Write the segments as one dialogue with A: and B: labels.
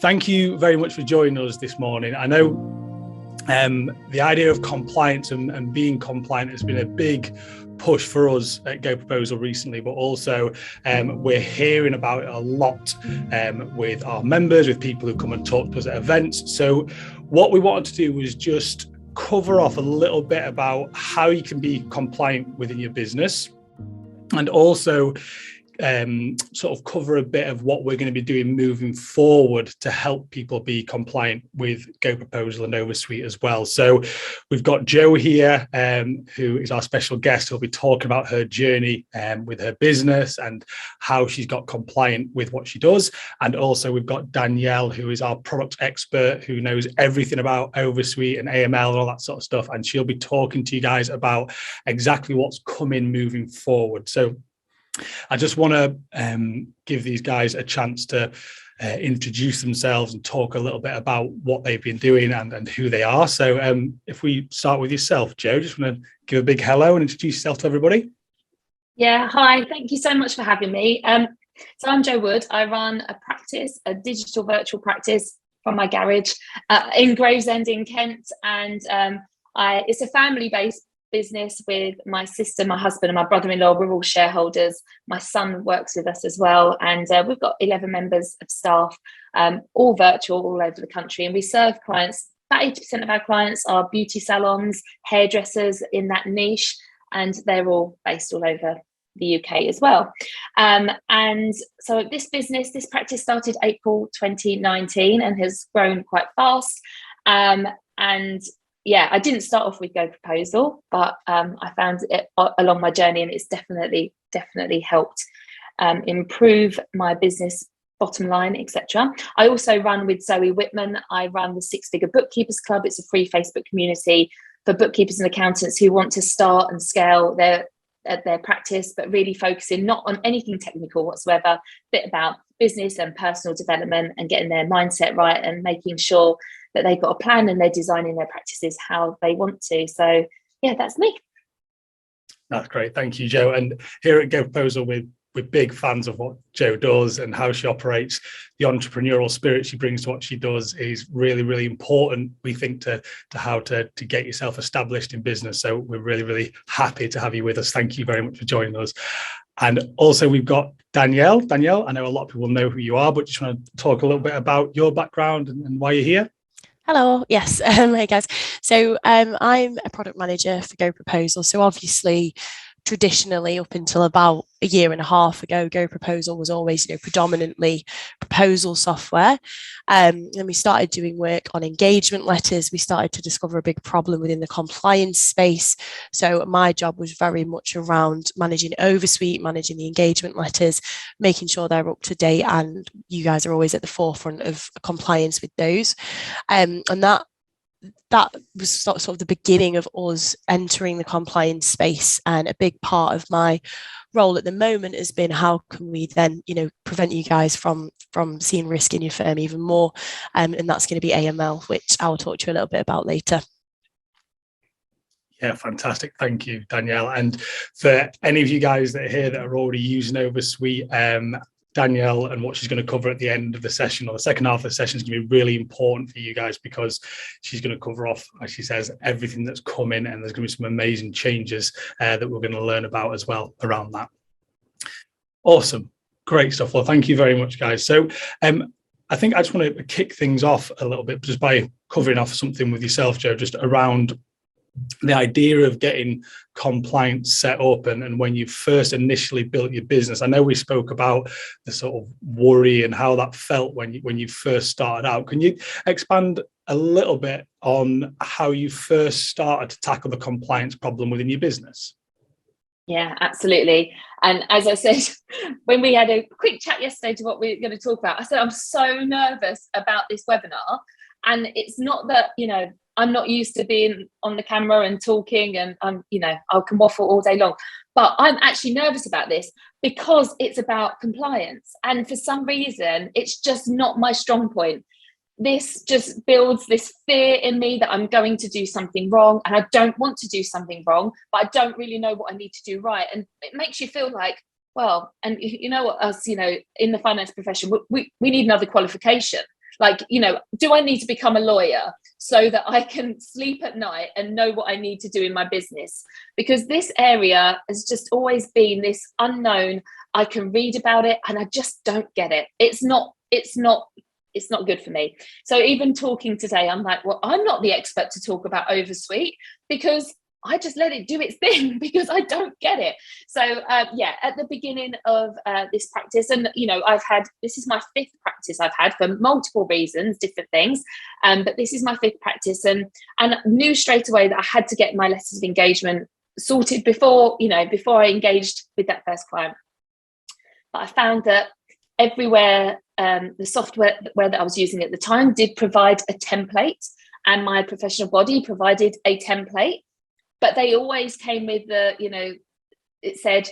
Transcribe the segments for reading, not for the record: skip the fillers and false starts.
A: thank you very much for joining us this morning. I know the idea of compliance and being compliant has been a big push for us at GoProposal recently, but also we're hearing about it a lot with our members, with people who come and talk to us at events. So what we wanted to do was just cover off a little bit about how you can be compliant within your business, and also sort of cover a bit of what we're going to be doing moving forward to help people be compliant with GoProposal and OverSuite as well. So we've got Jo here, who is our special guest, who'll be talking about her journey with her business and how she's got compliant with what she does. And also we've got Danielle, who is our product expert, who knows everything about OverSuite and AML and all that sort of stuff. And she'll be talking to you guys about exactly what's coming moving forward. So I just want to give these guys a chance to introduce themselves and talk a little bit about what they've been doing and who they are. So if we start with yourself, Jo, just want to give a big hello and introduce yourself to everybody.
B: Yeah, hi, thank you so much for having me. So I'm Jo Wood. I run a practice, a digital virtual practice from my garage in Gravesend in Kent. And it's a family-based business with my sister, my husband and my brother-in-law. We're all shareholders. My son works with us as well, and we've got 11 members of staff, all virtual, all over the country, and we serve clients. About 80% of our clients are beauty salons, hairdressers in that niche, and they're all based all over the UK as well. And so this practice started April 2019 and has grown quite fast. And yeah, I didn't start off with GoProposal, but I found it along my journey, and it's definitely helped improve my business bottom line, etc. I also run with Zoe Whitman. I run the Six Figure Bookkeepers Club. It's a free Facebook community for bookkeepers and accountants who want to start and scale their practice, but really focusing not on anything technical whatsoever, a bit about business and personal development and getting their mindset right and making sure that they've got a plan and they're designing their practices how they want to. So yeah, that's me.
A: That's great. Thank you, Jo. And here at GoProposal, we're big fans of what Jo does and how she operates. The entrepreneurial spirit she brings to what she does is really, really important, we think, to how to get yourself established in business. So we're really, really happy to have you with us. Thank you very much for joining us. And also we've got Danielle. Danielle, I know a lot of people know who you are, but just want to talk a little bit about your background and why you're here.
C: Hello, yes, hey guys. So I'm a product manager for GoProposal. So obviously, traditionally, up until about a year and a half ago, GoProposal was always, predominantly proposal software. And we started doing work on engagement letters. We started to discover a big problem within the compliance space. So my job was very much around managing OverSuite, managing the engagement letters, making sure they're up to date, and you guys are always at the forefront of compliance with those. And that was sort of the beginning of us entering the compliance space. And a big part of my role at the moment has been how can we then, prevent you guys from seeing risk in your firm even more. And that's going to be AML, which I'll talk to you a little bit about later.
A: Yeah, fantastic. Thank you, Danielle. And for any of you guys that are here that are already using OverSuite, Danielle and what she's going to cover at the end of the session, or the second half of the session, is going to be really important for you guys, because she's going to cover off, as she says, everything that's coming, and there's going to be some amazing changes that we're going to learn about as well around that. Awesome. Great stuff. Well, thank you very much, guys. So I think I just want to kick things off a little bit just by covering off something with yourself, Jo, just around the idea of getting compliance set up and when you first initially built your business. I know we spoke about the sort of worry and how that felt when you first started out. Can you expand a little bit on how you first started to tackle the compliance problem within your business?
B: Yeah, absolutely. And as I said, when we had a quick chat yesterday to what we're going to talk about, I said, I'm so nervous about this webinar. And it's not that, I'm not used to being on the camera and talking, and I can waffle all day long, but I'm actually nervous about this because it's about compliance. And for some reason, it's just not my strong point. This just builds this fear in me that I'm going to do something wrong, and I don't want to do something wrong, but I don't really know what I need to do right. And it makes you feel like, well, and you know what, us, in the finance profession, we need another qualification. Like, do I need to become a lawyer so that I can sleep at night and know what I need to do in my business? Because this area has just always been this unknown. I can read about it and I just don't get it. It's not good for me. So even talking today, I'm like, well, I'm not the expert to talk about OverSuite, because I just let it do its thing, because I don't get it. So at the beginning of this practice, and this is my 5th practice I've had for multiple reasons, different things, but this is my 5th practice, and knew straight away that I had to get my letters of engagement sorted before I engaged with that first client. But I found that everywhere, the software that I was using at the time did provide a template, and my professional body provided a template. But they always came with it said,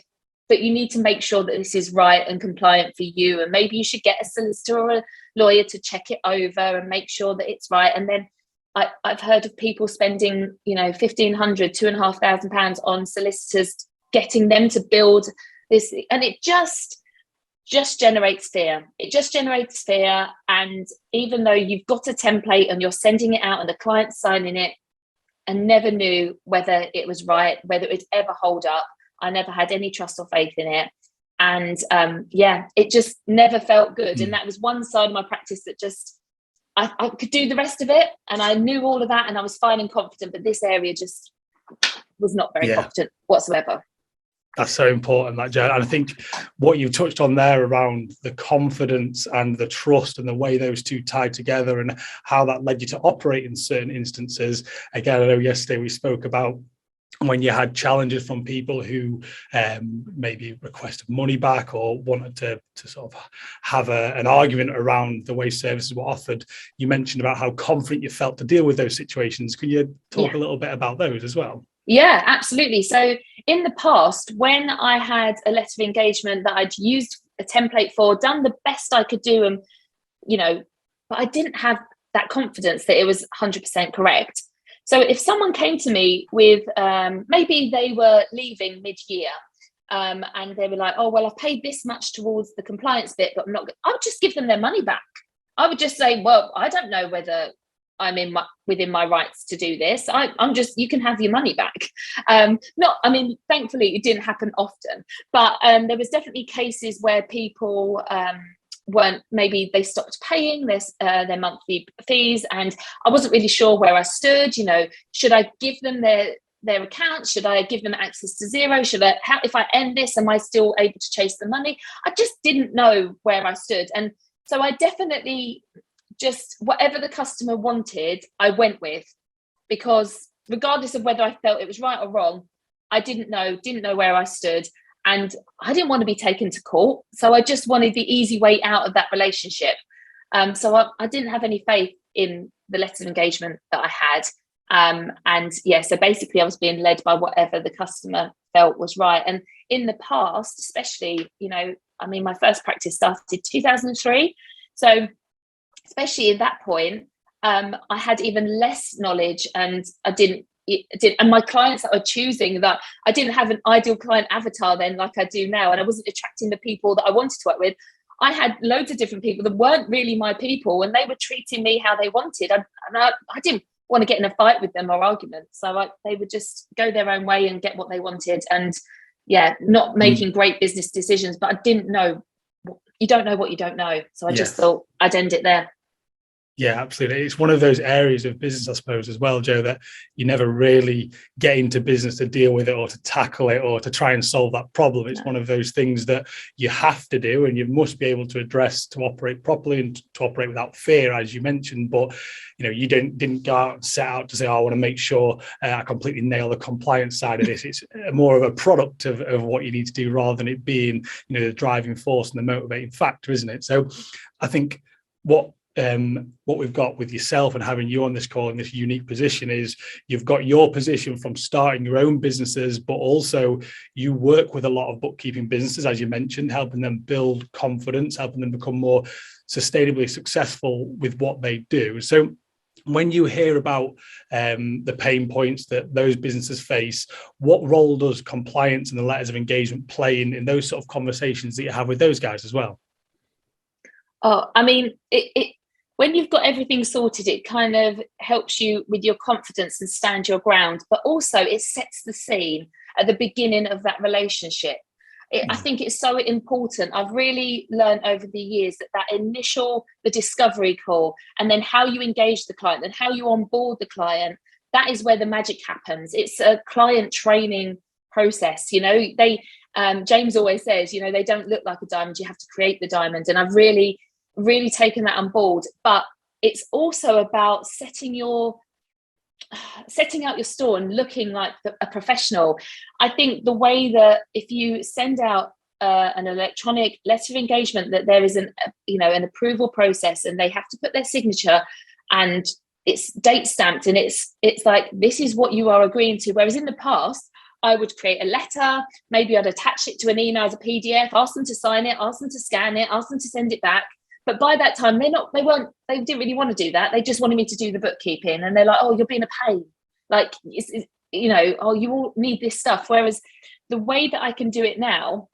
B: but you need to make sure that this is right and compliant for you. And maybe you should get a solicitor or a lawyer to check it over and make sure that it's right. And then I've heard of people spending, £1,500, £2,500 on solicitors, getting them to build this. And it just generates fear. It just generates fear. And even though you've got a template and you're sending it out and the client's signing it, and never knew whether it was right, whether it would ever hold up. I never had any trust or faith in it. And it just never felt good. And that was one side of my practice that just, I could do the rest of it. And I knew all of that and I was fine and confident, but this area just was not very confident whatsoever.
A: That's so important, that, Jo. And I think what you touched on there around the confidence and the trust and the way those two tied together and how that led you to operate in certain instances. Again, I know yesterday we spoke about when you had challenges from people who maybe requested money back or wanted to sort of have an argument around the way services were offered. You mentioned about how confident you felt to deal with those situations. Can you talk a little bit about those as well?
B: Yeah, absolutely. So in the past, when I had a letter of engagement that I'd used a template for, done the best I could do, and but I didn't have that confidence that it was 100% correct. So if someone came to me with maybe they were leaving mid-year and they were like, oh, well, I've paid this much towards the compliance bit, but I'm not, I would just give them their money back. I would just say, well, I don't know whether I'm within my rights to do this. I'm just, you can have your money back. Thankfully it didn't happen often, but there was definitely cases where people maybe they stopped paying their monthly fees, and I wasn't really sure where I stood. Should I give them their account? Should I give them access to Xero? If I end this, am I still able to chase the money? I just didn't know where I stood. And so I definitely just, whatever the customer wanted, I went with, because regardless of whether I felt it was right or wrong, I didn't know where I stood, and I didn't want to be taken to court. So I just wanted the easy way out of that relationship. So I didn't have any faith in the letter of engagement that I had. So basically I was being led by whatever the customer felt was right. And in the past, especially, my first practice started 2003. So especially at that point, I had even less knowledge, and and my clients that were choosing, that I didn't have an ideal client avatar then like I do now, and I wasn't attracting the people that I wanted to work with. I had loads of different people that weren't really my people, and they were treating me how they wanted. I didn't want to get in a fight with them or argument, so they would just go their own way and get what they wanted, and not making great business decisions. But I didn't know. You don't know what you don't know, so I just thought I'd end it there.
A: Yeah, absolutely. It's one of those areas of business, I suppose, as well, Jo, that you never really get into business to deal with it or to tackle it or to try and solve that problem. It's one of those things that you have to do, and you must be able to address to operate properly and to operate without fear, as you mentioned. But you didn't go out and set out to say, I want to make sure I completely nail the compliance side of this. It's more of a product of what you need to do, rather than it being the driving force and the motivating factor, isn't it? So I think what we've got with yourself and having you on this call in this unique position is you've got your position from starting your own businesses, but also you work with a lot of bookkeeping businesses, as you mentioned, helping them build confidence, helping them become more sustainably successful with what they do. So when you hear about the pain points that those businesses face, what role does compliance and the letters of engagement play in those sort of conversations that you have with those guys as well?
B: Oh, when you've got everything sorted, it kind of helps you with your confidence and stand your ground, but also it sets the scene at the beginning of that relationship. I think it's so important. I've really learned over the years that initial, the discovery call, and then how you engage the client and how you onboard the client, that is where the magic happens. It's a client training process. You know, James always says, you know, they don't look like a diamond, you have to create the diamond. And I've really taken that on board. But it's also about setting out your store and looking like a professional. I think the way that if you send out an electronic letter of engagement, that there is an approval process, and they have to put their signature, and it's date stamped, and it's like, this is what you are agreeing to. Whereas in the past, I would create a letter, maybe I'd attach it to an email as a PDF, ask them to sign it, ask them to scan it, ask them to send it back. But by that time, they didn't really want to do that. They just wanted me to do the bookkeeping, and they're like, oh, you're being a pain. Like, oh, you all need this stuff. Whereas the way that I can do it now,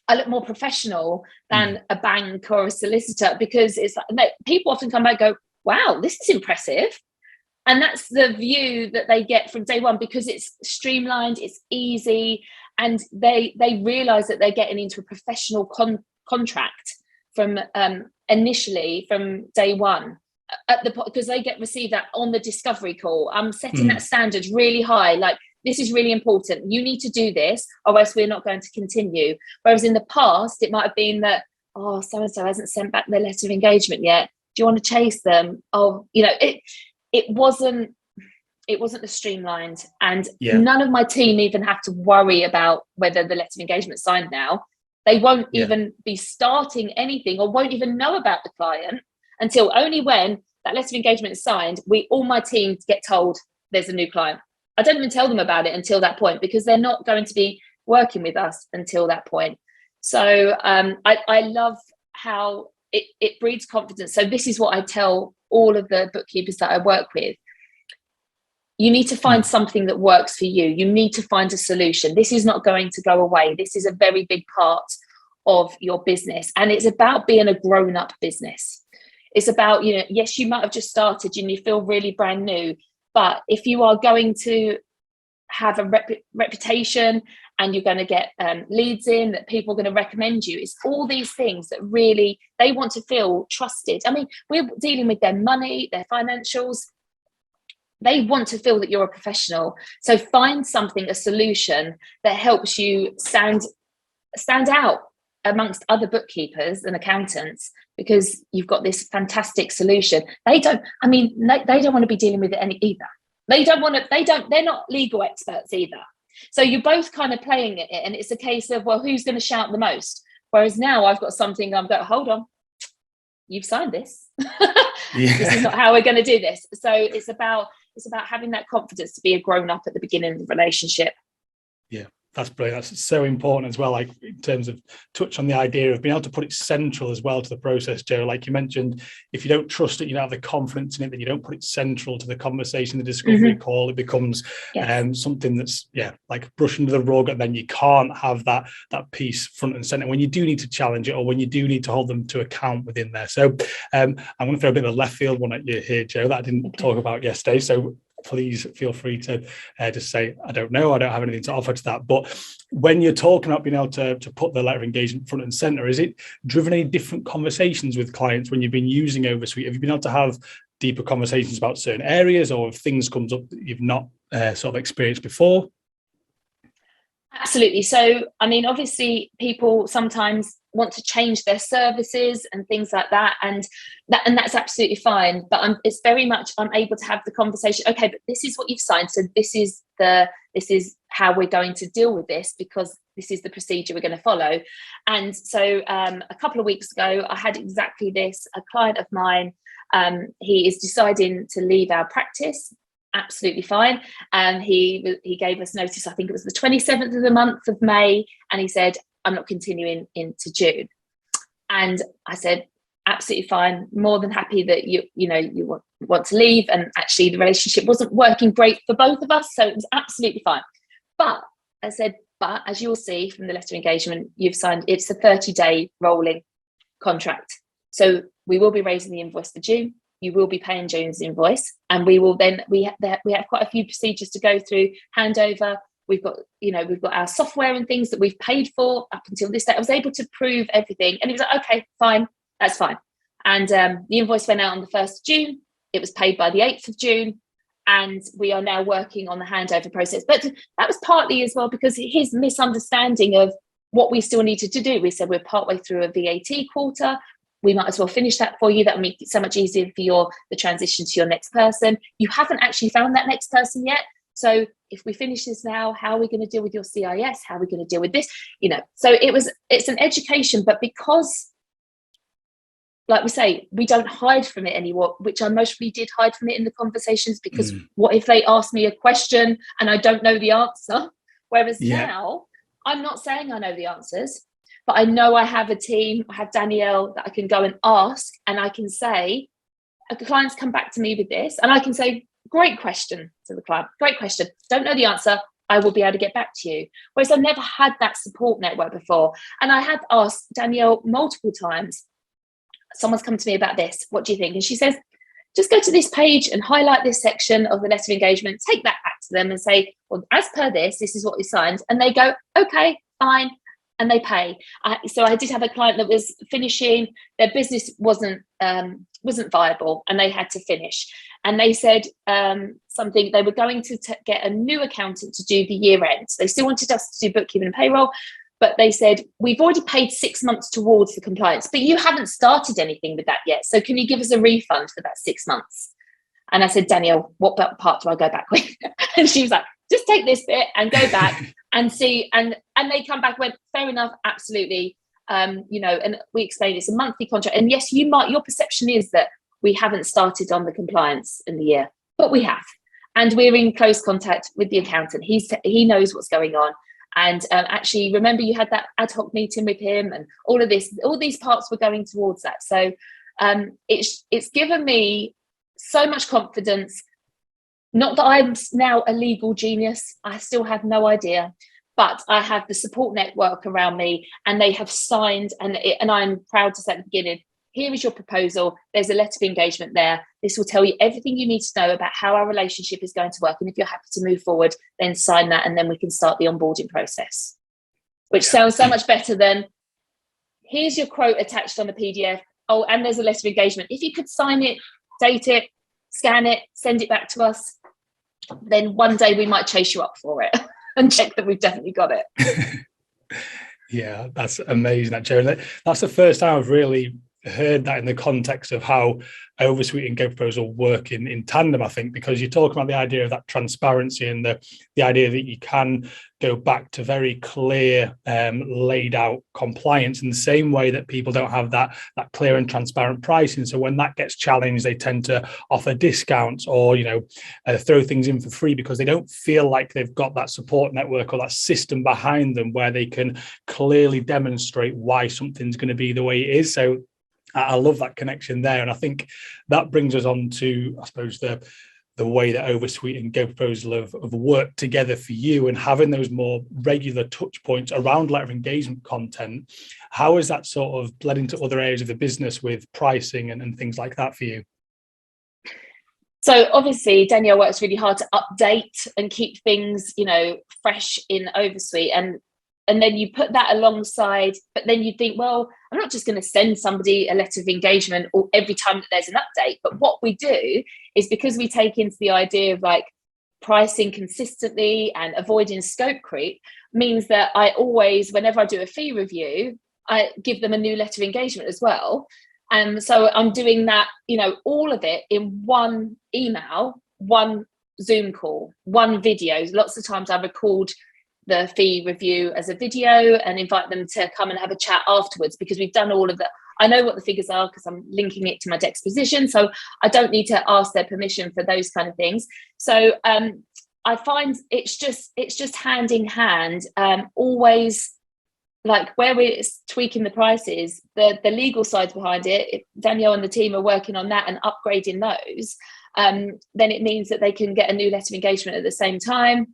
B: I look more professional than a bank or a solicitor, because it's like, people often come back and go, wow, this is impressive. And that's the view that they get from day one, because it's streamlined, it's easy, and they realize that they're getting into a professional contract from initially from day one, because they receive that on the discovery call. I'm setting that standard really high, like, this is really important, you need to do this or else we're not going to continue. Whereas in the past, it might have been that, oh, so and so hasn't sent back their letter of engagement yet, do you want to chase them? Oh, you know, it wasn't as streamlined, and none of my team even have to worry about whether the letter of engagement is signed now. They won't even be starting anything, or won't even know about the client until only when that letter of engagement is signed. All my team get told there's a new client. I don't even tell them about it until that point, because they're not going to be working with us until that point. So I love how it breeds confidence. So this is what I tell all of the bookkeepers that I work with. You need to find something that works for you. You need to find a solution. This is not going to go away. This is a very big part of your business. And it's about being a grown-up business. It's about, you know, yes, you might have just started and you feel really brand new, but if you are going to have a reputation and you're going to get leads in, that people are going to recommend you, it's all these things that really, they want to feel trusted. I mean, we're dealing with their money, their financials. They want to feel that you're a professional. So find something, a solution that helps you stand out amongst other bookkeepers and accountants, because you've got this fantastic solution. They don't want to be dealing with it either. They're not legal experts either. So you're both kind of playing it, and it's a case of, well, who's going to shout the most? Whereas now I've got something, I'm going, hold on, you've signed this. This is not how we're going to do this. So it's about having that confidence to be a grown up at the beginning of the relationship.
A: Yeah, that's brilliant. That's so important as well, like in terms of touch on the idea of being able to put it central as well to the process, Joe. Like you mentioned, if you don't trust it, you don't have the confidence in it, then you don't put it central to the conversation, the discovery call. It becomes something that's like brush under the rug, and then you can't have that piece front and center when you do need to challenge it, or when you do need to hold them to account within there. So I'm going to throw a bit of a left field one at you here, Joe, that I didn't talk about yesterday. So please feel free to just say, I don't know, I don't have anything to offer to that. But when you're talking about being able to put the letter of engagement front and center, is it driven any different conversations with clients when you've been using OverSuite? Have you been able to have deeper conversations about certain areas, or if things comes up that you've not sort of experienced before?
B: Absolutely. So, I mean, obviously people sometimes want to change their services and things like that, and that's absolutely fine. But it's very much, I'm able to have the conversation. Okay, but this is what you've signed, so this is how we're going to deal with this, because this is the procedure we're going to follow. And so a couple of weeks ago, I had exactly this. A client of mine, he is deciding to leave our practice. Absolutely fine. And he gave us notice, I think it was the 27th of the month of May, and he said, I'm not continuing into June. And I said, absolutely fine, more than happy that you want to leave. And actually the relationship wasn't working great for both of us, so it was absolutely fine. But I said, but as you'll see from the letter of engagement you've signed, it's a 30-day rolling contract. So we will be raising the invoice for June. You will be paying June's invoice, and we will then we have quite a few procedures to go through. Handover. We've got our software and things that we've paid for up until this day. I was able to prove everything, and he was like, okay, fine, that's fine. And the invoice went out on the 1st of June. It was paid by the 8th of June, and we are now working on the handover process. But that was partly as well because his misunderstanding of what we still needed to do. We said we're partway through a VAT quarter. We might as well finish that for you. That will make it so much easier for the transition to your next person. You haven't actually found that next person yet. So if we finish this now, how are we going to deal with your CIS? How are we going to deal with this? So it's an education, but because, like we say, we don't hide from it anymore, which I mostly did hide from it in the conversations, because what if they ask me a question and I don't know the answer? Whereas now I'm not saying I know the answers, but I know I have a team. I have Danielle that I can go and ask, and I can say, the clients come back to me with this, and I can say, great question to the client. Great question. Don't know the answer. I will be able to get back to you. Whereas I never had that support network before. And I had asked Danielle multiple times, someone's come to me about this. What do you think? And she says, just go to this page and highlight this section of the letter of engagement, take that back to them and say, well, as per this is what we signed. And they go, okay, fine. And they pay. So I did have a client that was finishing, their business wasn't viable, and they had to finish. And they said something, they were going to get a new accountant to do the year end. They still wanted us to do bookkeeping and payroll, but they said, we've already paid 6 months towards the compliance, but you haven't started anything with that yet. So can you give us a refund for that 6 months? And I said, Danielle, what part do I go back with? And she was like, just take this bit and go back and see. And they come back and went, fair enough, absolutely. And we explained it's a monthly contract. And yes, your perception is that we haven't started on the compliance in the year, but we have. And we're in close contact with the accountant. He knows what's going on. And actually, remember, you had that ad hoc meeting with him, and all these parts were going towards that. So it's given me so much confidence. Not that I'm now a legal genius. I still have no idea, but I have the support network around me, and they have signed, and I'm proud to say at the beginning, here is your proposal. There's a letter of engagement there. This will tell you everything you need to know about how our relationship is going to work. And if you're happy to move forward, then sign that, and then we can start the onboarding process, which sounds so much better than, here's your quote attached on the PDF. Oh, and there's a letter of engagement. If you could sign it, date it, scan it, send it back to us, then one day we might chase you up for it and check that we've definitely got it.
A: Yeah, that's amazing, that, Joe. That's the first time I've really heard that in the context of how OverSuite and GoProposal work in tandem, I think, because you're talking about the idea of that transparency and the idea that you can go back to very clear, laid out compliance in the same way that people don't have that clear and transparent pricing. So when that gets challenged, they tend to offer discounts or, throw things in for free because they don't feel like they've got that support network or that system behind them where they can clearly demonstrate why something's going to be the way it is. So I love that connection there. And I think that brings us on to, I suppose, the way that OverSuite and GoProposal have worked together for you and having those more regular touch points around letter of engagement content. How has that sort of bled into other areas of the business with pricing and things like that for you?
B: So obviously Danielle works really hard to update and keep things, fresh in OverSuite. And then you put that alongside, but then you think, well, I'm not just going to send somebody a letter of engagement or every time that there's an update. But what we do is, because we take into the idea of like pricing consistently and avoiding scope creep, means that I always, whenever I do a fee review, I give them a new letter of engagement as well. And so I'm doing that, all of it in one email, one Zoom call, one video. Lots of times I record the fee review as a video and invite them to come and have a chat afterwards, because we've done all of that. I know what the figures are because I'm linking it to my Dexposition, so I don't need to ask their permission for those kind of things. So I find it's just hand in hand, always, like where we're tweaking the prices, the legal sides behind it, if Danielle and the team are working on that and upgrading those, then it means that they can get a new letter of engagement at the same time.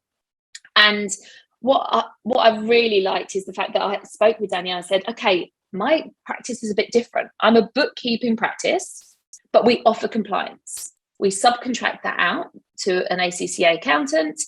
B: And what I really liked is the fact that I spoke with Danielle and said, okay, my practice is a bit different. I'm a bookkeeping practice, but we offer compliance. We subcontract that out to an ACCA accountant.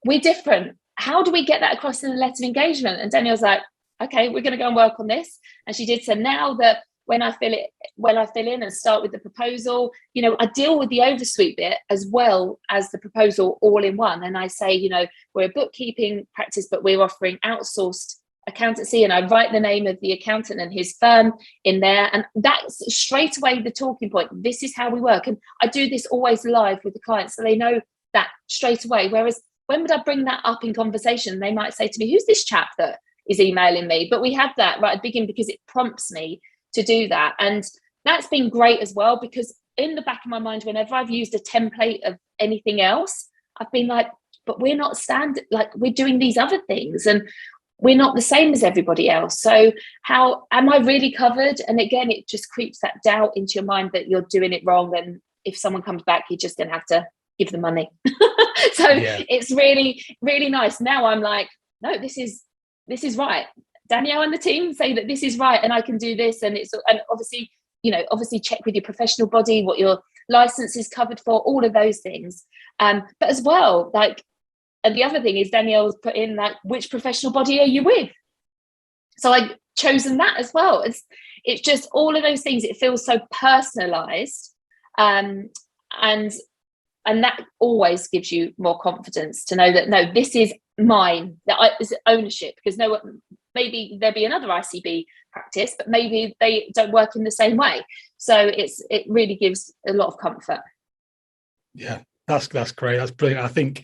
B: We're different. How do we get that across in the letter of engagement? And Danielle's like, okay, we're going to go and work on this. And she did. So now that when I fill in and start with the proposal, I deal with the OverSuite bit as well as the proposal all in one. And I say, we're a bookkeeping practice, but we're offering outsourced accountancy. And I write the name of the accountant and his firm in there. And that's straight away the talking point. This is how we work. And I do this always live with the clients, so they know that straight away. Whereas when would I bring that up in conversation? They might say to me, who's this chap that is emailing me? But we have that right at the beginning because it prompts me to do that. And that's been great as well, because in the back of my mind, whenever I've used a template of anything else, I've been like, but we're not standard, like we're doing these other things and we're not the same as everybody else. So how am I really covered? And again, it just creeps that doubt into your mind that you're doing it wrong. And if someone comes back, you're just going to have to give them money. So It's really, really nice. Now I'm like, no, this is right. Danielle and the team say that this is right and I can do this. And obviously check with your professional body what your license is covered for, all of those things. But as well, and the other thing is Danielle's put in which professional body are you with? So I've chosen that as well. It's just all of those things. It feels so personalized. And that always gives you more confidence to know that, no, this is mine, it's ownership, because maybe there'll be another ICB practice, but maybe they don't work in the same way. So it really gives a lot of comfort.
A: Yeah, that's great. That's brilliant. I think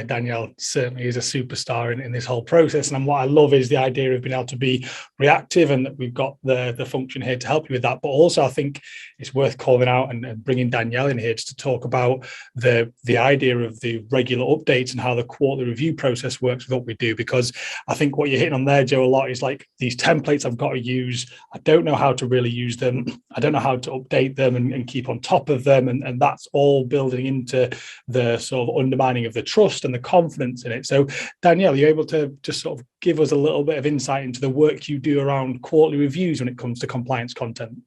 A: Danielle certainly is a superstar in this whole process. And what I love is the idea of being able to be reactive, and that we've got the function here to help you with that. But also I think it's worth calling out and bringing Danielle in here just to talk about the idea of the regular updates and how the quarterly review process works with what we do. Because I think what you're hitting on there, Joe, a lot is like these templates I've got to use. I don't know how to really use them. I don't know how to update them and keep on top of them. And that's all building into the sort of undermining of the trust and the confidence in it. So Danielle, are you able to just sort of give us a little bit of insight into the work you do around quarterly reviews when it comes to compliance content?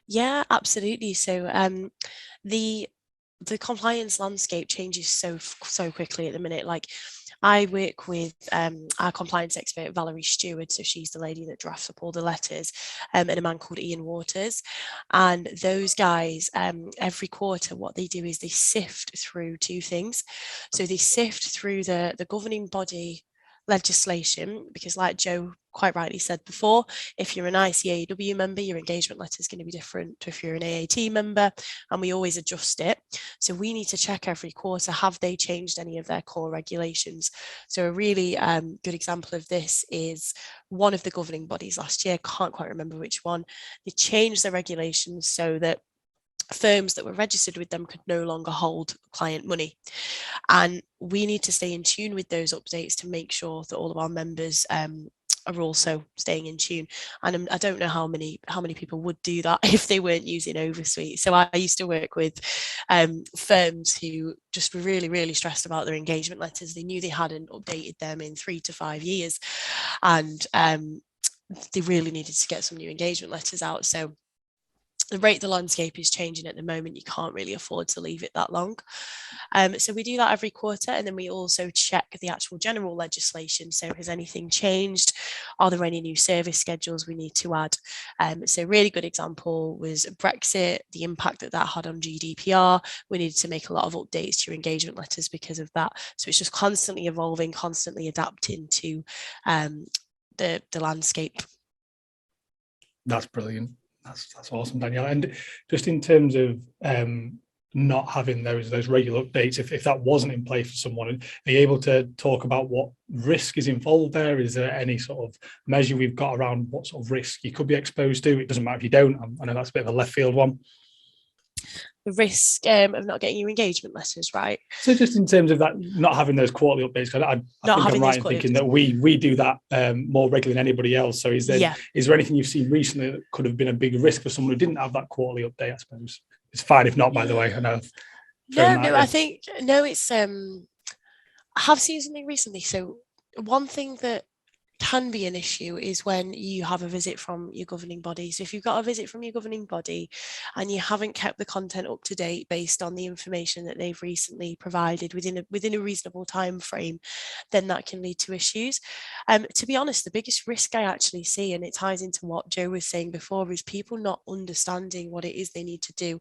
C: Yeah, absolutely. So the compliance landscape changes so quickly at the minute. Like I work with our compliance expert, Valerie Stewart. So she's the lady that drafts up all the letters, and a man called Ian Waters. And those guys, every quarter, what they do is they sift through two things. So they sift through the governing body legislation, because like Joe quite rightly said before, if you're an ICAEW member, your engagement letter is going to be different to if you're an AAT member, and we always adjust it. So we need to check every quarter, have they changed any of their core regulations? So a really good example of this is one of the governing bodies last year, can't quite remember which one, they changed the regulations so that firms that were registered with them could no longer hold client money. And we need to stay in tune with those updates to make sure that all of our members are also staying in tune. And I don't know how many people would do that if they weren't using OverSuite. So I used to work with firms who just were really, really stressed about their engagement letters. They knew they hadn't updated them in 3 to 5 years, and they really needed to get some new engagement letters out. So the rate the landscape is changing at the moment, you can't really afford to leave it that long. So we do that every quarter, and then we also check the actual general legislation. So has anything changed? Are there any new service schedules we need to add? So a really good example was Brexit, the impact that had on GDPR. We needed to make a lot of updates to your engagement letters because of that. So it's just constantly evolving, constantly adapting to the landscape.
A: That's brilliant. That's awesome, Danielle. And just in terms of not having those regular updates, if that wasn't in place for someone, are you able to talk about what risk is involved there? Is there any sort of measure we've got around what sort of risk you could be exposed to? It doesn't matter if you don't. I know that's a bit of a left field one.
C: The risk of not getting your engagement letters right.
A: So just in terms of that, not having those quarterly updates, I think I'm right in thinking that we do that more regularly than anybody else. So is there anything you've seen recently that could have been a big risk for someone who didn't have that quarterly update? I suppose it's fine if not. By the way, I know.
C: I think it's. I have seen something recently. So one thing that can be an issue is when you have a visit from your governing body. So if you've got a visit from your governing body and you haven't kept the content up to date based on the information that they've recently provided within a reasonable time frame, then that can lead to issues. To be honest, the biggest risk I actually see, and it ties into what Joe was saying before, is people not understanding what it is they need to do.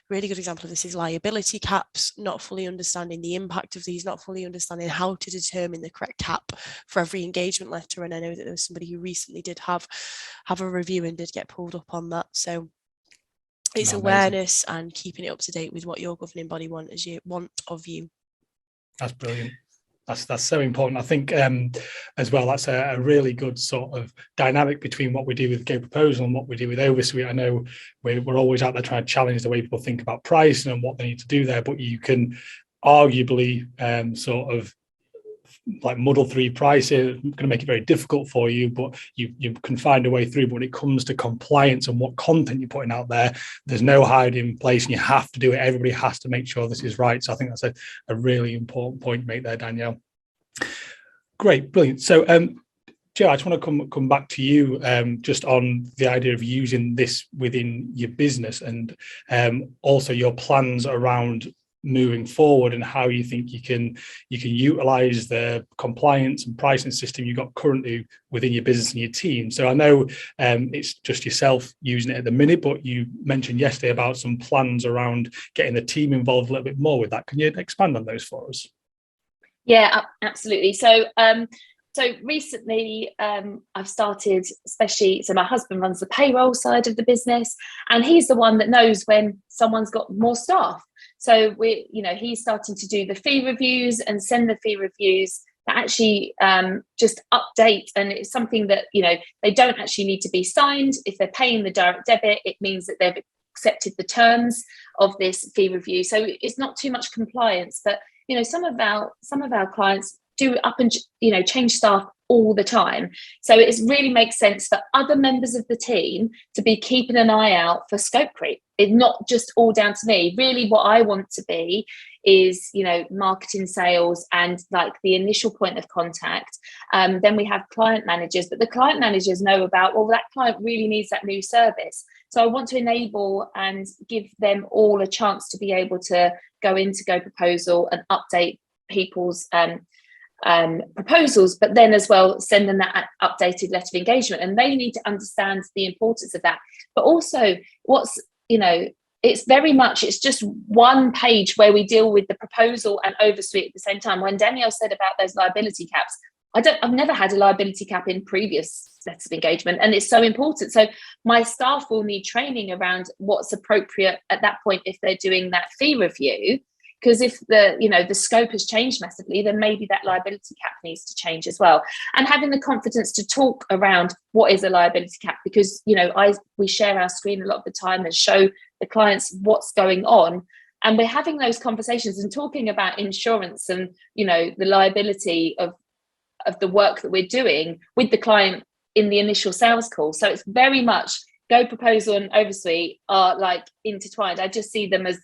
C: Really good example of this is liability caps, not fully understanding the impact of these, not fully understanding how to determine the correct cap for every engagement letter. And I know that there was somebody who recently did have a review and did get pulled up on that. So it's awareness and keeping it up to date with what your governing body want of you.
A: That's brilliant. That's so important. I think as well, that's a really good sort of dynamic between what we do with GoProposal and what we do with OverSuite. I know we're always out there trying to challenge the way people think about pricing and what they need to do there, but you can arguably sort of like muddle through pricing, going to make it very difficult for you, but you can find a way through. But when it comes to compliance and what content you're putting out there, there's no hiding in place and you have to do it. Everybody has to make sure this is right. So I think that's a really important point to make there, Danielle. Great, brilliant. So Joe, I just want to come back to you just on the idea of using this within your business and also your plans around moving forward and how you think you can utilize the compliance and pricing system you've got currently within your business and your team. So I know it's just yourself using it at the minute, but you mentioned yesterday about some plans around getting the team involved a little bit more with that. Can you expand on those for us?
B: Yeah, absolutely. So recently I've started, so my husband runs the payroll side of the business, and he's the one that knows when someone's got more staff. So he's starting to do the fee reviews and send the fee reviews that actually just update. And it's something that, they don't actually need to be signed. If they're paying the direct debit, it means that they've accepted the terms of this fee review. So it's not too much compliance, but some of our clients do up and change staff all the time. So it really makes sense for other members of the team to be keeping an eye out for scope creep. It's not just all down to me. Really, what I want to be is, marketing, sales, and like the initial point of contact. Then we have client managers, but the client managers know about, well, that client really needs that new service. So I want to enable and give them all a chance to be able to go into GoProposal and update people's proposals, but then as well send them that updated letter of engagement. And they need to understand the importance of that. But also it's just one page where we deal with the proposal and OverSuite at the same time. When Danielle said about those liability caps, I've never had a liability cap in previous letters of engagement, and it's so important. So my staff will need training around what's appropriate at that point if they're doing that fee review. Because if the scope has changed massively, then maybe that liability cap needs to change as well. And having the confidence to talk around what is a liability cap, because we share our screen a lot of the time and show the clients what's going on, and we're having those conversations and talking about insurance and the liability of the work that we're doing with the client in the initial sales call. So it's very much GoProposal and OverSuite are like intertwined. I just see them as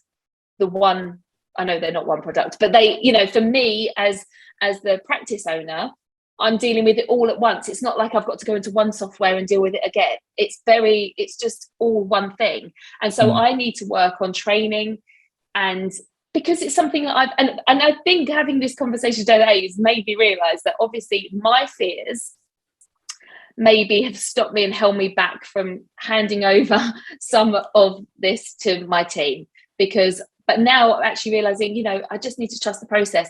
B: the one. I know they're not one product, but they, for me as the practice owner, I'm dealing with it all at once. It's not like I've got to go into one software and deal with it again. It's just all one thing. And so I need to work on training, and because it's something that and I think having this conversation today has made me realize that obviously my fears maybe have stopped me and held me back from handing over some of this to my team, but now I'm actually realizing, I just need to trust the process.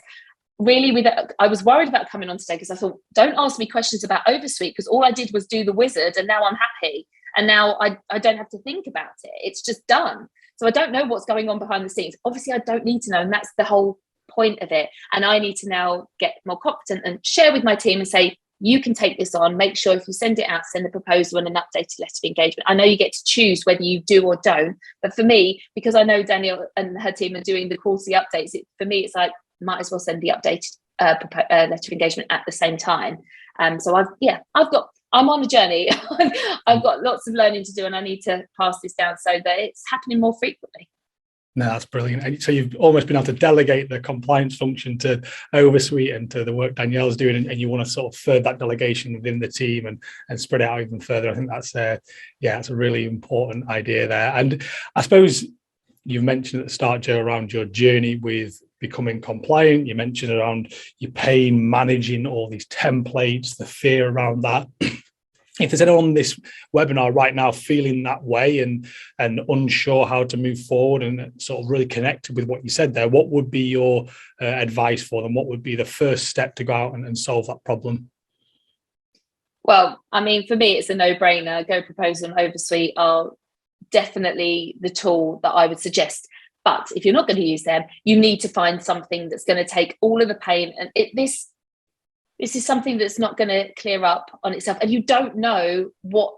B: Really, I was worried about coming on today because I thought, don't ask me questions about OverSuite, because all I did was do the wizard and now I'm happy. And now I don't have to think about it. It's just done. So I don't know what's going on behind the scenes. Obviously, I don't need to know. And that's the whole point of it. And I need to now get more competent and share with my team and say, you can take this on. Make sure if you send it out, send the proposal and an updated letter of engagement. I know you get to choose whether you do or don't. But for me, because I know Danielle and her team are doing the quarterly updates, for me, it's like, might as well send the updated letter of engagement at the same time. So I'm on a journey. I've got lots of learning to do, and I need to pass this down so that it's happening more frequently.
A: No, that's brilliant. And so you've almost been able to delegate the compliance function to OverSuite and to the work Danielle's doing, and you want to sort of further that delegation within the team and spread it out even further. I think that's it's a really important idea there. And I suppose you mentioned at the start, Joe, around your journey with becoming compliant. You mentioned around your pain, managing all these templates, the fear around that. If there's anyone on this webinar right now feeling that way and unsure how to move forward and sort of really connected with what you said there, what would be your advice for them? What would be the first step to go out and solve that problem?
B: Well, I mean, for me, it's a no-brainer. GoProposal and OverSuite are definitely the tool that I would suggest. But if you're not going to use them, you need to find something that's going to take all of the pain. And this is something that's not going to clear up on itself. And you don't know what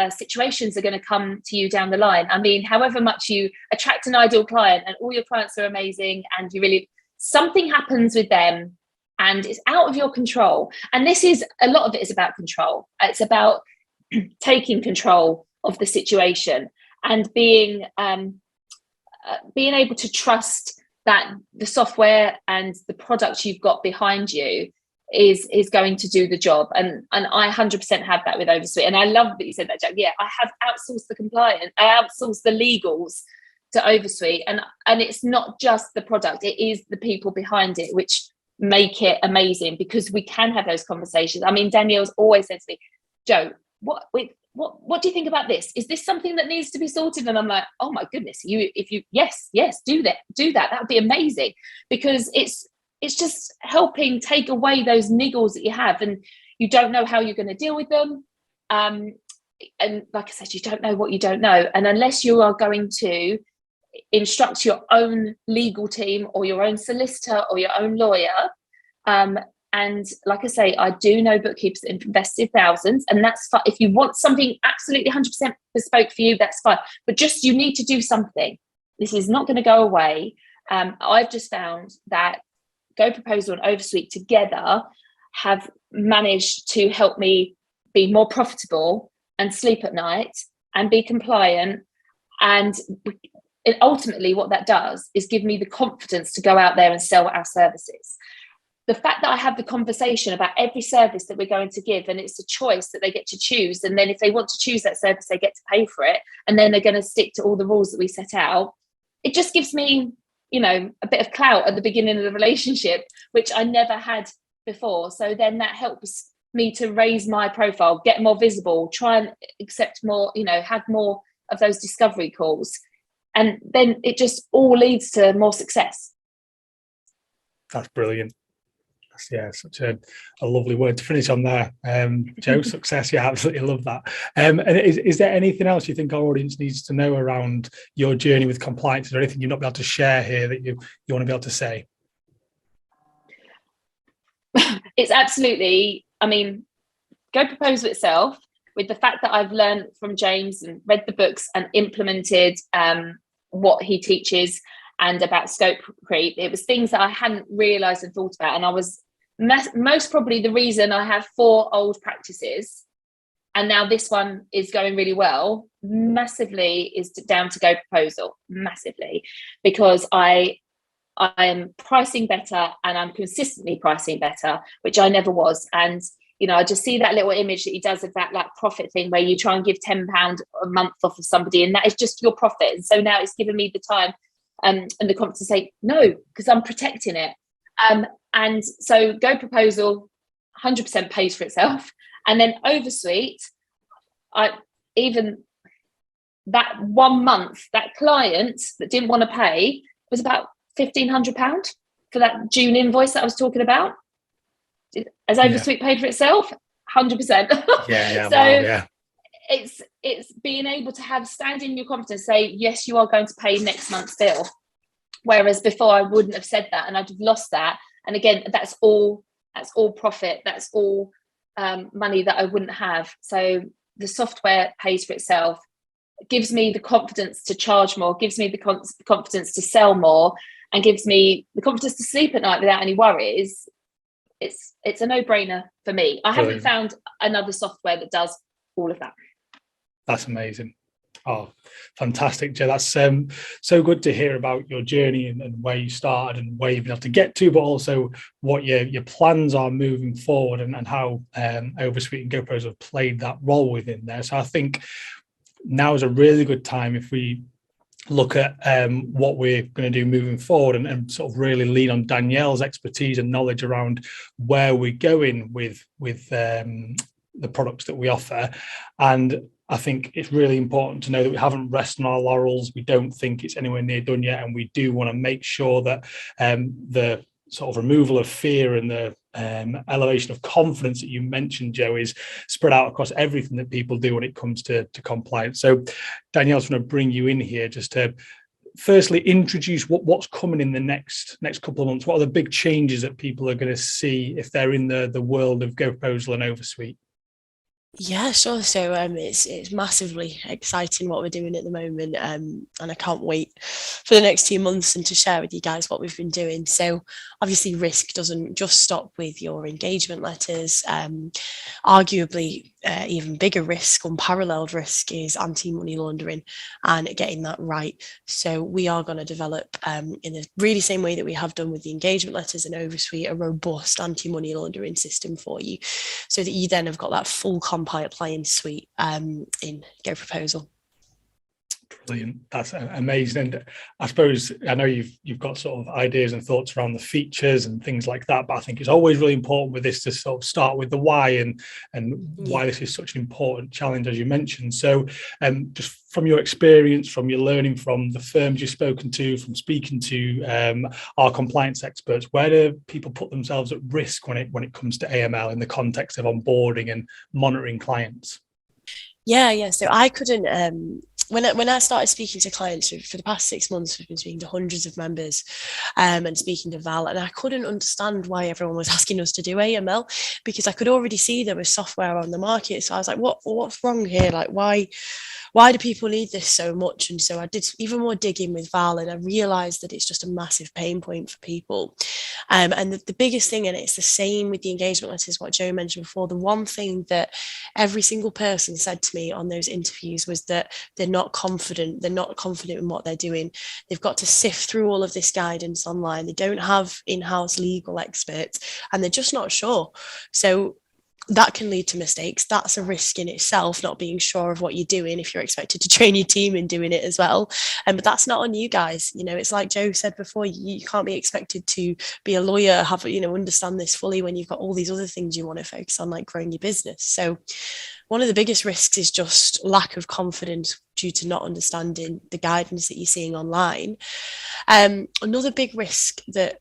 B: situations are going to come to you down the line. I mean, however much you attract an ideal client and all your clients are amazing and something happens with them and it's out of your control. And a lot of it is about control. It's about taking control of the situation and being able to trust that the software and the product you've got behind you is going to do the job. And I 100% have that with OverSuite. And I love that you said that, Jack. Yeah, I have outsourced the compliance, I outsourced the legals to OverSuite. And it's not just the product, it is the people behind it, which make it amazing because we can have those conversations. I mean, Danielle's always said to me, Joe, what do you think about this? Is this something that needs to be sorted? And I'm like, oh my goodness, yes, do that. That would be amazing, because it's just helping take away those niggles that you have and you don't know how you're going to deal with them. And like I said, you don't know what you don't know. And unless you are going to instruct your own legal team or your own solicitor or your own lawyer, and like I say, I do know bookkeepers that invested thousands, and that's fine. If you want something absolutely 100% bespoke for you, that's fine. But just you need to do something. This is not going to go away. I've just found that GoProposal and OverSuite together have managed to help me be more profitable and sleep at night and be compliant. And ultimately what that does is give me the confidence to go out there and sell our services. The fact that I have the conversation about every service that we're going to give, and it's a choice that they get to choose. And then if they want to choose that service, they get to pay for it. And then they're going to stick to all the rules that we set out. It just gives me, a bit of clout at the beginning of the relationship, which I never had before. So then that helps me to raise my profile, get more visible, try and accept more, have more of those discovery calls. And then it just all leads to more success.
A: That's brilliant. Such a lovely word to finish on there. Joe, success. Yeah, absolutely love that. And is there anything else you think our audience needs to know around your journey with compliance? Is there anything you're not able to share here that you want to be able to say?
B: It's absolutely, GoProposal itself, with the fact that I've learned from James and read the books and implemented what he teaches and about scope creep, it was things that I hadn't realised and thought about. And I was most probably the reason I have 4 old practices and now this one is going really well, massively is down to GoProposal, massively, because I am pricing better and I'm consistently pricing better, which I never was. And I just see that little image that he does of that like profit thing where you try and give £10 a month off of somebody, and that is just your profit. And so now it's given me the time and the confidence to say no, because I'm protecting it. And so GoProposal 100% pays for itself. And then OverSuite, even that 1 month, that client that didn't want to pay was about £1,500 for that June invoice that I was talking about. Has OverSuite paid for itself? 100%.
A: Yeah.
B: So
A: wow, yeah.
B: It's being able to have stand in your confidence, say yes, you are going to pay next month's bill, whereas before I wouldn't have said that and I'd have lost that. And again, that's all profit, that's all money that I wouldn't have. So the software pays for itself. It gives me the confidence to charge more, gives me the confidence to sell more, and gives me the confidence to sleep at night without any worries. It's a no-brainer for me. I haven't found another software that does all of that.
A: That's amazing. Oh, fantastic, Joe. That's so good to hear about your journey and where you started and where you've been able to get to, but also what your plans are moving forward, and how OverSuite and GoPros have played that role within there. So I think now is a really good time if we look at what we're going to do moving forward, and sort of really lean on Danielle's expertise and knowledge around where we're going with the products that we offer. And I think it's really important to know that we haven't rested on our laurels. We don't think it's anywhere near done yet, and we do want to make sure that the sort of removal of fear and the elevation of confidence that you mentioned, Joe, is spread out across everything that people do when it comes to compliance. So Danielle's going to bring you in here just to firstly introduce what's coming in the next couple of months. What are the big changes that people are going to see if they're in the world of GoProposal and OverSuite?
C: Yeah, sure. So it's massively exciting what we're doing at the moment, and I can't wait for the next 2 months and to share with you guys what we've been doing. So obviously, risk doesn't just stop with your engagement letters. Arguably, even bigger risk, unparalleled risk, is anti-money laundering and getting that right. So we are going to develop, in the really same way that we have done with the engagement letters and OverSuite, a robust anti-money laundering system for you, so that you then have got that full compliance suite in GoProposal.
A: Brilliant. That's amazing. And I suppose, I know you've got sort of ideas and thoughts around the features and things like that, but I think it's always really important with this to sort of start with the why and why this is such an important challenge, as you mentioned. So just from your experience, from your learning from the firms you've spoken to, from speaking to our compliance experts, where do people put themselves at risk when it comes to AML in the context of onboarding and monitoring clients?
C: Yeah. So I couldn't. When I started speaking to clients for the past 6 months, we've been speaking to hundreds of members, and speaking to Val, and I couldn't understand why everyone was asking us to do AML, because I could already see there was software on the market. So I was like, what's wrong here? Like, why do people need this so much? And so I did even more digging with Val, and I realized that it's just a massive pain point for people. And the biggest thing, and it's the same with the engagement letters, what Joe mentioned before, the one thing that every single person said to me on those interviews was that they're not confident in what they're doing. They've got to sift through all of this guidance online. They don't have in-house legal experts, and they're just not sure. So that can lead to mistakes. That's a risk in itself, not being sure of what you're doing if you're expected to train your team in doing it as well. But that's not on you guys. It's like Joe said before, you can't be expected to be a lawyer, understand this fully when you've got all these other things you want to focus on, like growing your business. So one of the biggest risks is just lack of confidence due to not understanding the guidance that you're seeing online. Another big risk that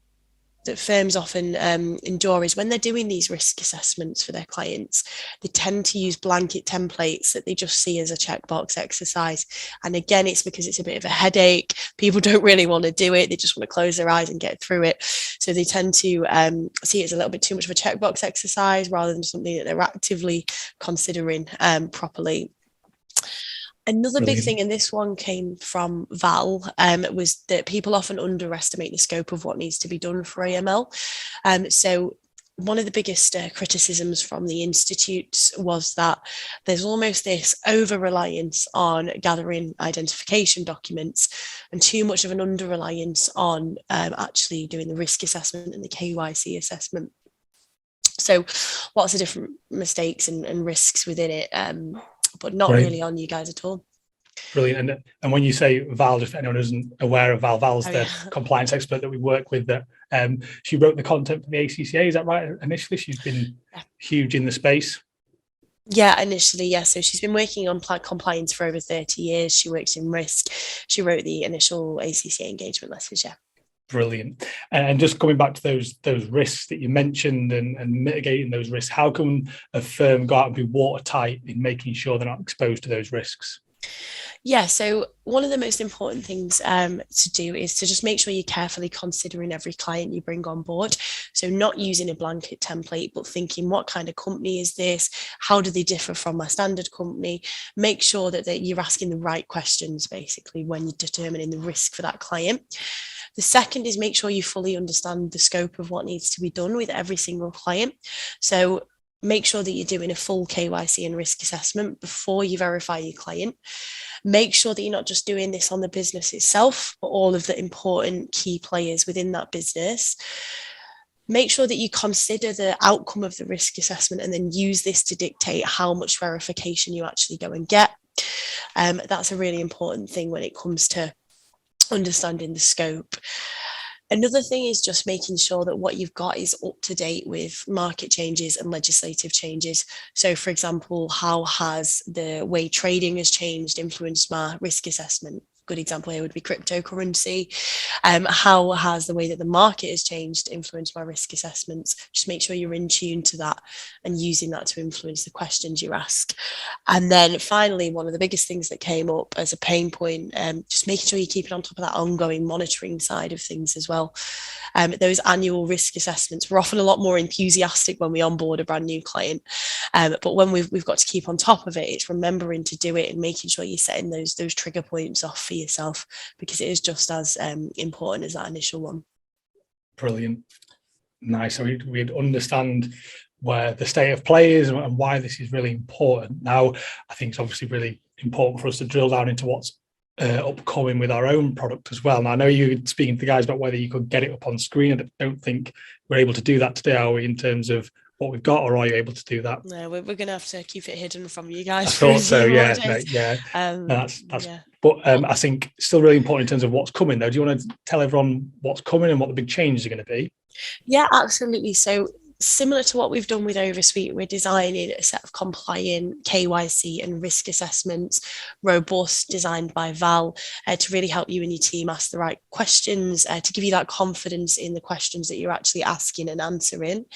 C: firms often endure is when they're doing these risk assessments for their clients, they tend to use blanket templates that they just see as a checkbox exercise. And again, it's because it's a bit of a headache. People don't really want to do it. They just want to close their eyes and get through it. So they tend to see it as a little bit too much of a checkbox exercise rather than something that they're actively considering properly. Another big thing, and this one came from Val, was that people often underestimate the scope of what needs to be done for AML. So one of the biggest criticisms from the institutes was that there's almost this over-reliance on gathering identification documents and too much of an under-reliance on actually doing the risk assessment and the KYC assessment. So lots of different mistakes and risks within it, but not really on you guys at all.
A: Brilliant. And when you say Val, just for anyone who isn't aware of Val's the compliance expert that we work with, that she wrote the content for the ACCA, is that right? Initially, she's been huge in the space.
C: Yeah, initially, yeah. So she's been working on compliance for over 30 years. She works in risk. She wrote the initial ACCA engagement letters, yeah.
A: Brilliant. And just coming back to those risks that you mentioned and mitigating those risks, how can a firm go out and be watertight in making sure they're not exposed to those risks?
C: Yeah, so one of the most important things to do is to just make sure you're carefully considering every client you bring on board. So not using a blanket template, but thinking, what kind of company is this? How do they differ from my standard company? Make sure that you're asking the right questions, basically, when you're determining the risk for that client. The second is make sure you fully understand the scope of what needs to be done with every single client. So make sure that you're doing a full KYC and risk assessment before you verify your client. Make sure that you're not just doing this on the business itself, but all of the important key players within that business. Make sure that you consider the outcome of the risk assessment and then use this to dictate how much verification you actually go and get. That's a really important thing when it comes to understanding the scope. Another thing is just making sure that what you've got is up to date with market changes and legislative changes. So, for example, how has the way trading has changed influenced my risk assessment? Good example here would be cryptocurrency. How has the way that the market has changed influenced my risk assessments? Just make sure you're in tune to that and using that to influence the questions you ask. And then finally, one of the biggest things that came up as a pain point, just making sure you're keeping on top of that ongoing monitoring side of things as well. Those annual risk assessments, we're often a lot more enthusiastic when we onboard a brand new client. But when we've got to keep on top of it, it's remembering to do it and making sure you're setting those trigger points off for yourself, because it is just as important as that initial one.
A: Brilliant. Nice. So we'd understand where the state of play is and why this is really important. Now, I think it's obviously really important for us to drill down into what's upcoming with our own product as well. Now, I know you were speaking to the guys about whether you could get it up on screen. I don't think we're able to do that today, are we, in terms of what we've got, or are you able to do that?
C: No, we're going to have to keep it hidden from you guys.
A: I thought so, yeah. That's
C: yeah.
A: But I think it's still really important in terms of what's coming, though. Do you want to tell everyone what's coming and what the big changes are going to be?
C: Yeah, absolutely. So similar to what we've done with OverSuite, we're designing a set of compliant KYC and risk assessments, robust, designed by Val, to really help you and your team ask the right questions, to give you that confidence in the questions that you're actually asking and answering.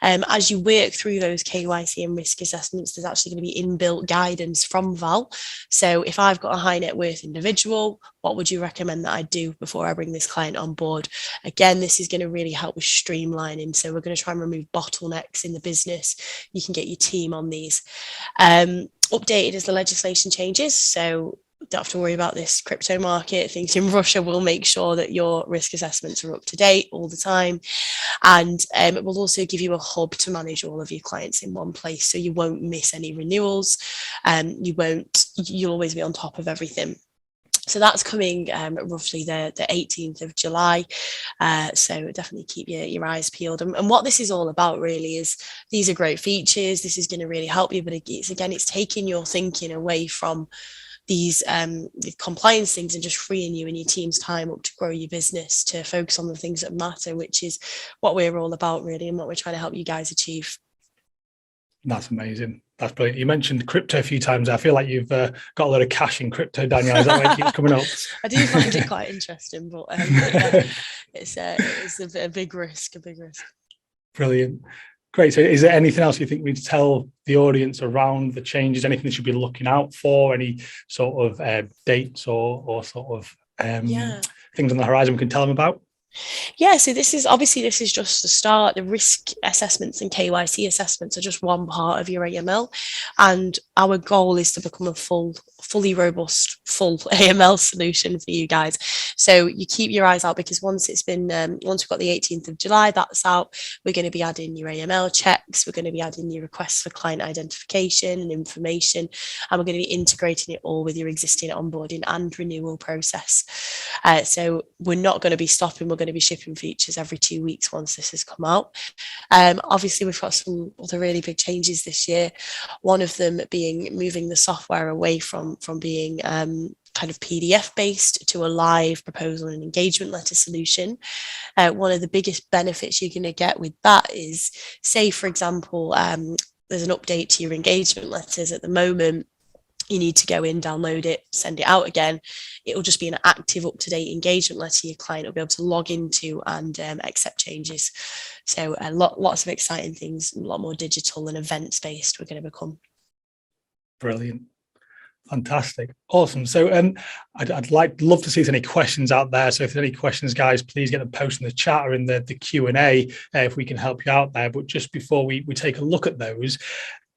C: As you work through those KYC and risk assessments, there's actually going to be inbuilt guidance from Val. So if I've got a high net worth individual, what would you recommend that I do before I bring this client on board? Again, this is going to really help with streamlining. So we're going to try and remove bottlenecks in the business. You can get your team on these. Updated as the legislation changes. So don't have to worry about this crypto market. Things in Russia will make sure that your risk assessments are up to date all the time. And it will also give you a hub to manage all of your clients in one place. So you won't miss any renewals. You'll always be on top of everything. So that's coming roughly the 18th of July. So definitely keep your eyes peeled. And what this is all about really is, these are great features. This is going to really help you. But it's taking your thinking away from these compliance things and just freeing you and your team's time up to grow your business, to focus on the things that matter, which is what we're all about really, and what we're trying to help you guys achieve.
A: That's amazing. That's brilliant. You mentioned crypto a few times. I feel like you've got a lot of cash in crypto, Danielle. Is that why it keeps coming up?
C: I do find it quite interesting, but yeah, it's a big risk.
A: Brilliant. Great. So is there anything else you think we need to tell the audience around the changes? Anything they should be looking out for? Any sort of dates or sort of things on the horizon we can tell them about?
C: Yeah, so this is just the start. The risk assessments and KYC assessments are just one part of your AML, and our goal is to become a fully robust, full AML solution for you guys. So you keep your eyes out, because once we've got the 18th of July, that's out, we're going to be adding your AML checks, we're going to be adding your requests for client identification and information, and we're going to be integrating it all with your existing onboarding and renewal process. So we're not going to be stopping. We're going to be shipping features every 2 weeks once this has come out. Obviously, we've got some other really big changes this year. One of them being moving the software away from being kind of PDF based to a live proposal and engagement letter solution. One of the biggest benefits you're going to get with that is, say, for example, there's an update to your engagement letters at the moment. You need to go in, download it, send it out again. It will just be an active, up-to-date engagement letter your client will be able to log into and accept changes. So lots of exciting things, a lot more digital and events-based we're going to become.
A: Brilliant. Fantastic. Awesome. So I'd love to see if there's any questions out there. So if there's any questions, guys, please get them posted in the chat or in the Q&A if we can help you out there. But just before we take a look at those,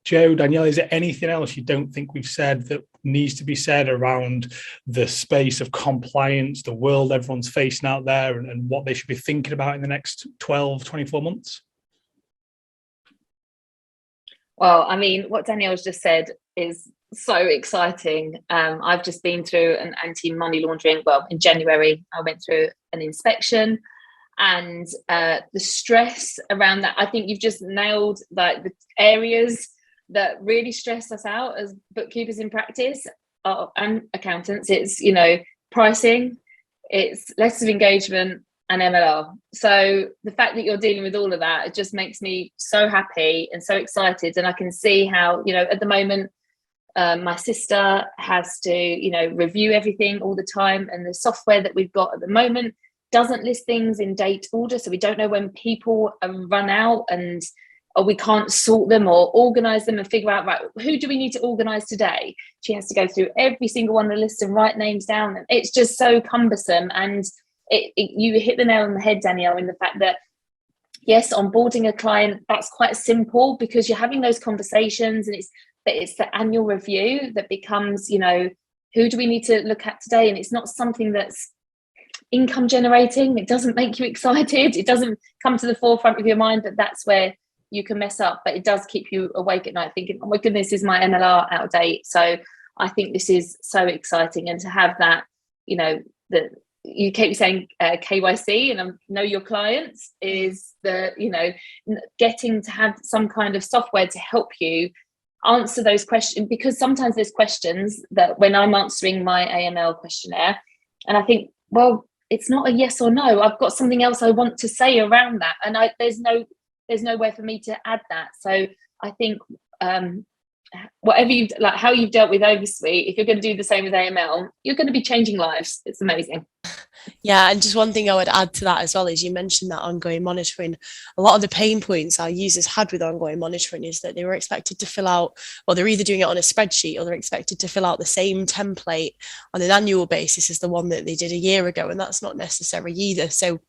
A: Joe, Danielle, is there anything else you don't think we've said that needs to be said around the space of compliance, the world everyone's facing out there, and what they should be thinking about in the next 12, 24 months?
B: Well, I mean, what Danielle's just said is so exciting. I've just been through an anti-money laundering. Well, in January, I went through an inspection, and the stress around that. I think you've just nailed like the areas that really stress us out as bookkeepers in practice and accountants. It's, you know, pricing, it's letters of engagement, and MLR. So the fact that you're dealing with all of that, it just makes me so happy and so excited. And I can see how, you know, at the moment, my sister has to, you know, review everything all the time. And the software that we've got at the moment doesn't list things in date order. So we don't know when people run out, and or we can't sort them or organize them and figure out, right, who do we need to organize today? She has to go through every single one of the lists and write names down. And it's just so cumbersome. And you hit the nail on the head, Danielle, in the fact that, yes, onboarding a client, that's quite simple because you're having those conversations, and it's the annual review that becomes, you know, who do we need to look at today? And it's not something that's income generating. It doesn't make you excited. It doesn't come to the forefront of your mind, but that's where you can mess up. But it does keep you awake at night thinking, oh my goodness, is my MLR out of date? So I think this is so exciting. And to have that, you know, that you keep saying KYC and know your clients is the, you know, getting to have some kind of software to help you answer those questions, because sometimes there's questions that when I'm answering my AML questionnaire and I think, well, it's not a yes or no, I've got something else I want to say around that, and there's nowhere for me to add that. So I think whatever you've, like how you've dealt with OverSuite, if you're going to do the same with AML, you're going to be changing lives. It's amazing.
C: Yeah, and just one thing I would add to that as well is you mentioned that ongoing monitoring. A lot of the pain points our users had with ongoing monitoring is that they were expected to fill out, well, they're either doing it on a spreadsheet or they're expected to fill out the same template on an annual basis as the one that they did a year ago, and that's not necessary either. So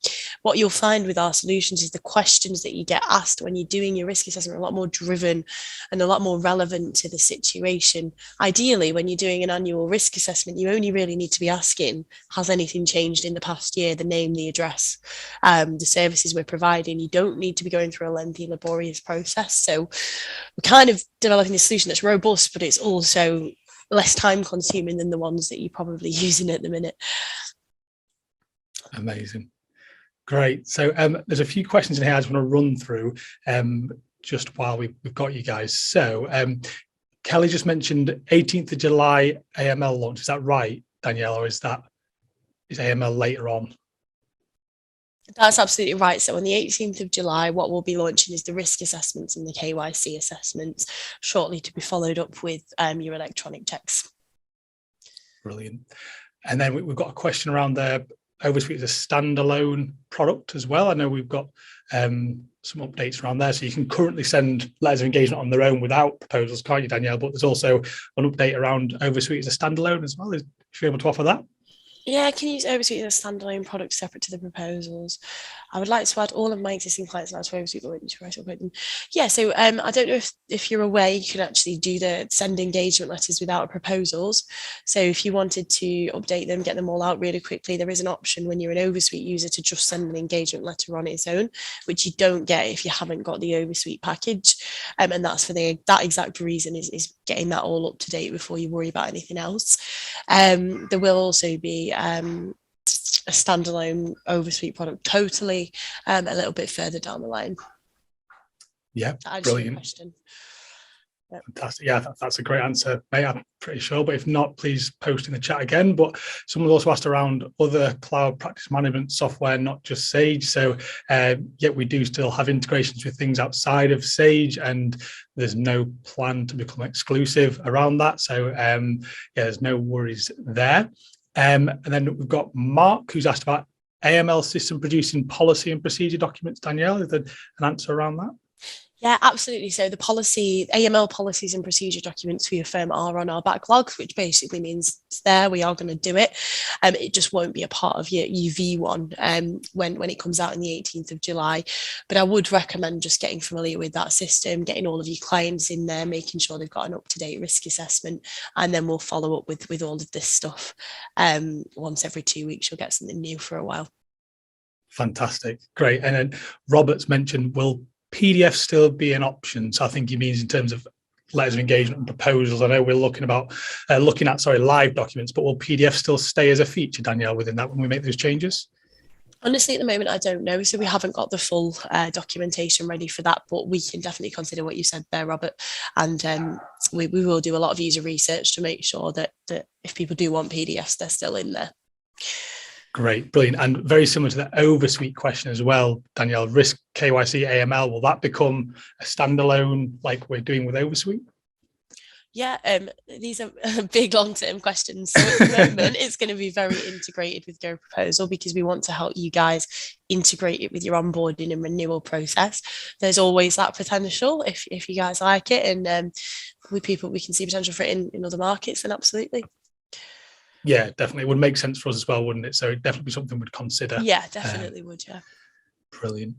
C: what you'll find with our solutions is the questions that you get asked when you're doing your risk assessment are a lot more driven and a lot more relevant to the situation. Ideally, when you're doing an annual risk assessment, you only really need to be asking, has anything changed in the past year? The name, the address, the services we're providing. You don't need to be going through a lengthy, laborious process. So we're kind of developing a solution that's robust, but it's also less time consuming than the ones that you're probably using at the minute.
A: Amazing. Great. So there's a few questions in here I just want to run through just while we've got you guys. So Kelly just mentioned 18th of July AML launch. Is that right, Danielle, or is AML later on?
C: That's absolutely right. So on the 18th of July, what we'll be launching is the risk assessments and the KYC assessments, shortly to be followed up with your electronic checks. Brilliant.
A: And then we've got a question around there. OverSuite is a standalone product as well. I know we've got some updates around there. So you can currently send letters of engagement on their own without proposals, can't you, Danielle? But there's also an update around OverSuite as a standalone as well. Is you able to offer that?
C: Yeah, I can use OverSuite as a standalone product separate to the proposals. I would like to add all of my existing clients now to OverSuite, but wait until I upload them. Yeah, so I don't know if you're aware, you can actually do the send engagement letters without proposals. So if you wanted to update them, get them all out really quickly, there is an option when you're an OverSuite user to just send an engagement letter on its own, which you don't get if you haven't got the OverSuite package. And that's for that exact reason, is getting that all up to date before you worry about anything else. There will also be a standalone OverSuite product totally a little bit further down the line.
A: Yeah, brilliant. Yep. Fantastic. Yeah, that's a great answer, mate. I'm pretty sure, but if not, please post in the chat again. But someone also asked around other cloud practice management software, not just Sage. So yet we do still have integrations with things outside of Sage, and there's no plan to become exclusive around that. So yeah, there's no worries there. And then we've got Mark, who's asked about AML system producing policy and procedure documents. Danielle, is there an answer around that?
C: Yeah, absolutely. So the AML policies and procedure documents for your firm are on our backlog, which basically means it's there, we are going to do it. It just won't be a part of your V1 when it comes out on the 18th of July. But I would recommend just getting familiar with that system, getting all of your clients in there, making sure they've got an up-to-date risk assessment, and then we'll follow up with all of this stuff. Once every 2 weeks, you'll get something new for a while.
A: Fantastic. Great. And then Robert's mentioned, will PDF still be an option? So I think he means in terms of letters of engagement and proposals. I know we're looking at live documents, but will PDF still stay as a feature, Danielle, within that when we make those changes?
C: Honestly, at the moment, I don't know. So we haven't got the full documentation ready for that, but we can definitely consider what you said there, Robert. And we will do a lot of user research to make sure that if people do want PDFs, they're still in there.
A: Great, brilliant. And very similar to the OverSuite question as well, Danielle, risk KYC AML, will that become a standalone like we're doing with OverSuite?
C: Yeah, these are big long-term questions. So at the moment, it's going to be very integrated with GoProposal because we want to help you guys integrate it with your onboarding and renewal process. There's always that potential if you guys like it, and we can see potential for it in other markets, then absolutely.
A: Yeah, definitely. It would make sense for us as well, wouldn't it? So it'd definitely be something we'd consider.
C: Yeah, definitely would, yeah.
A: Brilliant.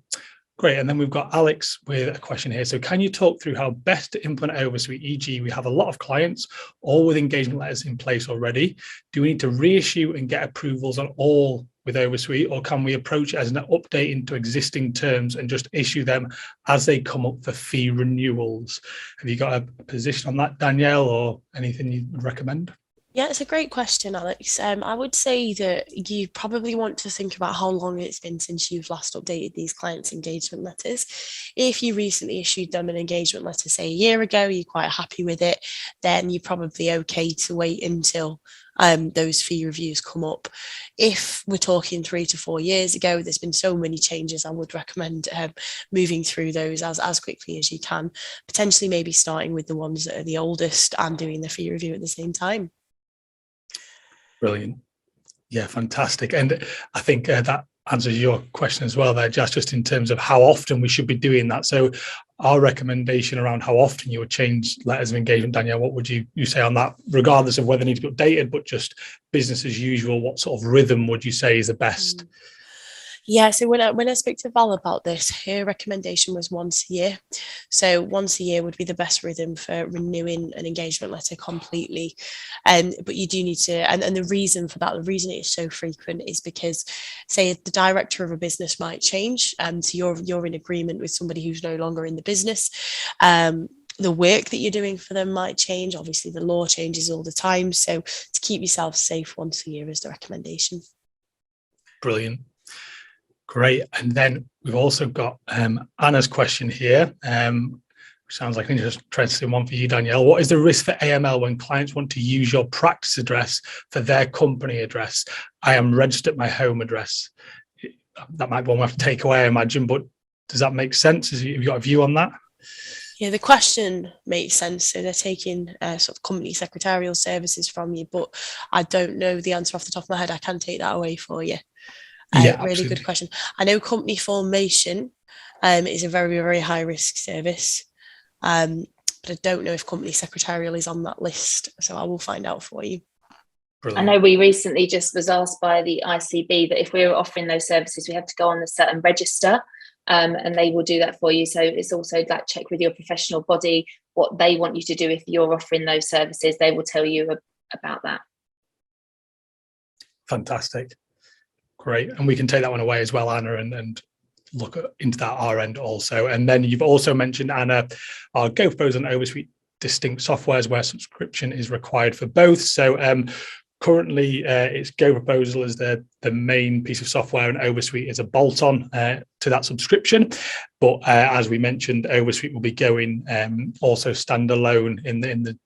A: Great. And then we've got Alex with a question here. So can you talk through how best to implement OverSuite? E.g., we have a lot of clients, all with engagement letters in place already. Do we need to reissue and get approvals on all with OverSuite, or can we approach it as an update into existing terms and just issue them as they come up for fee renewals? Have you got a position on that, Danielle, or anything you would recommend?
C: Yeah, it's a great question, Alex. I would say that you probably want to think about how long it's been since you've last updated these clients' engagement letters. If you recently issued them an engagement letter, say a year ago, you're quite happy with it, then you're probably okay to wait until those fee reviews come up. If we're talking 3 to 4 years ago, there's been so many changes, I would recommend moving through those as quickly as you can, potentially maybe starting with the ones that are the oldest and doing the fee review at the same time.
A: Brilliant. Yeah, fantastic. And I think that answers your question as well there, just in terms of how often we should be doing that. So our recommendation around how often you would change letters of engagement, Danielle, what would you say on that, regardless of whether they need to be updated, but just business as usual, what sort of rhythm would you say is the best?
C: Yeah, so when I spoke to Val about this, her recommendation was once a year. So once a year would be the best rhythm for renewing an engagement letter completely. But you do need to, and the reason for that, the reason it is so frequent is because, say, the director of a business might change, so you're in agreement with somebody who's no longer in the business. The work that you're doing for them might change. Obviously, the law changes all the time. So to keep yourself safe, once a year is the recommendation.
A: Brilliant. Great. And then we've also got Anna's question here, which sounds like an interesting one for you, Danielle. What is the risk for AML when clients want to use your practice address for their company address? I am registered at my home address. That might be one we have to take away, I imagine, but does that make sense? Have you got a view on that?
C: Yeah, the question makes sense. So they're taking sort of company secretarial services from you, but I don't know the answer off the top of my head. I can take that away for you.
A: Yeah,
C: really
A: absolutely.
C: good question. I know company formation is a very, very high risk service, but I don't know if company secretarial is on that list. So I will find out for you.
A: Brilliant.
B: I know we recently just was asked by the ICB that if we were offering those services, we have to go on a certain register, and they will do that for you. So it's also that check with your professional body what they want you to do if you're offering those services. They will tell you about that.
A: Fantastic. Great. And we can take that one away as well, Anna, and look into that our end also. And then you've also mentioned, Anna, our GoProposal and OverSuite distinct softwares where subscription is required for both. So currently it's GoProposal is the main piece of software, and OverSuite is a bolt-on to that subscription. But as we mentioned, OverSuite will be going also standalone in the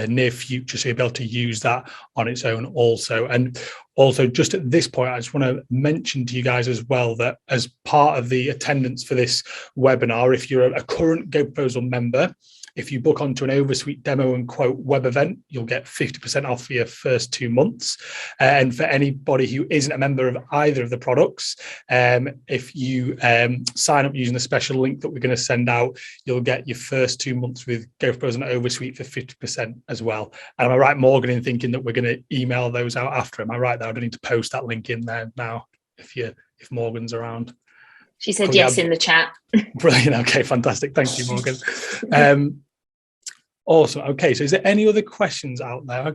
A: near future, so you'll be able to use that on its own also. And also, just at this point, I just want to mention to you guys as well that as part of the attendance for this webinar, if you're a current GoProposal member, if you book onto an OverSuite demo and quote web event, you'll get 50% off for your first 2 months. And for anybody who isn't a member of either of the products, if you sign up using the special link that we're going to send out, you'll get your first 2 months with GoProposal and OverSuite for 50% as well. And am I right, Morgan, in thinking that we're going to email those out after? Am I right there? I don't need to post that link in there now if Morgan's around.
B: She said yes in the chat.
A: Brilliant. Okay, fantastic. Thank you, Morgan. Awesome. Okay, so is there any other questions out there?